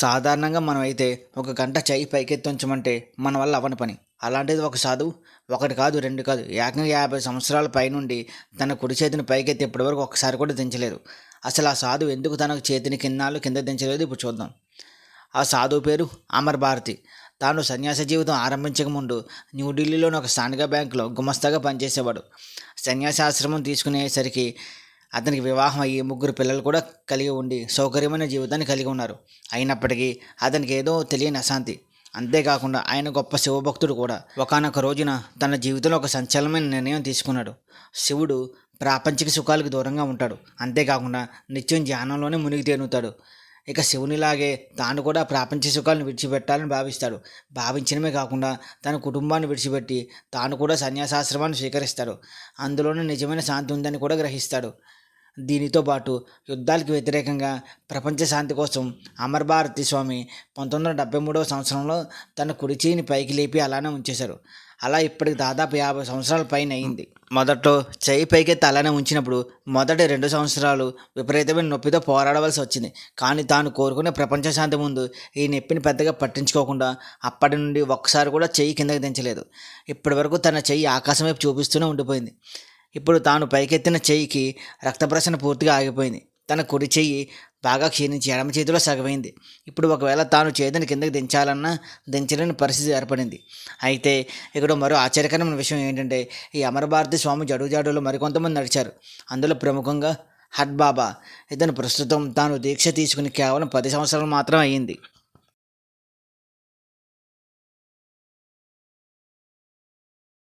సాధారణంగా మనమైతే ఒక గంట చెయ్యి పైకెత్తి ఉంచమంటే మన వల్ల అవ్వని పని. అలాంటిది ఒక సాధువు ఒకటి కాదు, రెండు కాదు, ఏకంగా 50 సంవత్సరాల పైనుండి తన కుడి చేతిని పైకెత్తి ఇప్పటివరకు ఒక్కసారి కూడా దించలేదు. అసలు ఆ సాధువు ఎందుకు తన చేతిని కిన్నాళ్ళు కింద దించలేదు ఇప్పుడు చూద్దాం. ఆ సాధువు పేరు అమర్ భారతి. తాను సన్యాస జీవితం ఆరంభించక ముందు న్యూఢిల్లీలోని ఒక స్థానిక బ్యాంకులో గుమస్తాగా పనిచేసేవాడు. సన్యాసాశ్రమం తీసుకునేసరికి అతనికి వివాహం అయ్యి 3 పిల్లలు కూడా కలిగి ఉండి సౌకర్యమైన జీవితాన్ని కలిగి ఉన్నారు. అయినప్పటికీ అతనికి ఏదో తెలియని అశాంతి. అంతేకాకుండా ఆయన గొప్ప శివభక్తుడు కూడా. ఒకానొక రోజున తన జీవితంలో ఒక సంచలనమైన నిర్ణయం తీసుకున్నాడు. శివుడు ప్రాపంచిక సుఖాలకు దూరంగా ఉంటాడు. అంతేకాకుండా నిత్యం ధ్యానంలోనే మునిగి తేలుతాడు. ఇక శివునిలాగే తాను కూడా ప్రాపంచిక సుఖాలను విడిచిపెట్టాలని భావిస్తాడు. భావించడమే కాకుండా తన కుటుంబాన్ని విడిచిపెట్టి తాను కూడా సన్యాసాశ్రమాన్ని స్వీకరిస్తాడు. అందులోనే నిజమైన శాంతి ఉందని కూడా గ్రహిస్తాడు. దీనితో పాటు యుద్ధాలకు వ్యతిరేకంగా ప్రపంచ శాంతి కోసం అమర్ భారతి స్వామి 1973వ సంవత్సరంలో తన కుడి చేయిని పైకి లేపి అలానే ఉంచేశారు. అలా ఇప్పటికి దాదాపు 50 సంవత్సరాల పైన అయింది. మొదట్లో చెయ్యి పైకెత్తి అలానే ఉంచినప్పుడు మొదటి 2 సంవత్సరాలు విపరీతమైన నొప్పితో పోరాడవలసి వచ్చింది. కానీ తాను కోరుకునే ప్రపంచ శాంతి ముందు ఈ నొప్పిని పెద్దగా పట్టించుకోకుండా అప్పటి నుండి ఒక్కసారి కూడా చెయ్యి కిందకి దించలేదు. ఇప్పటి వరకు తన చెయ్యి ఆకాశం వైపు చూపిస్తూనే ఉండిపోయింది. ఇప్పుడు తాను పైకెత్తిన చెయ్యికి రక్త ప్రసరణ పూర్తిగా ఆగిపోయింది. తన కుడి చెయ్యి బాగా క్షీణించి ఎడమ చేతిలో సగమైంది. ఇప్పుడు ఒకవేళ తాను చేతిని కిందకి దించాలన్నా దించలేని పరిస్థితి ఏర్పడింది. అయితే ఇక్కడ మరో ఆశ్చర్యకరమైన విషయం ఏంటంటే ఈ అమర భారతి స్వామి జడుజాడులో మరికొంతమంది నడిచారు. అందులో ప్రముఖంగా హట్ బాబా. ఇతను ప్రస్తుతం తాను దీక్ష తీసుకుని కేవలం 10 సంవత్సరాలు మాత్రం అయ్యింది.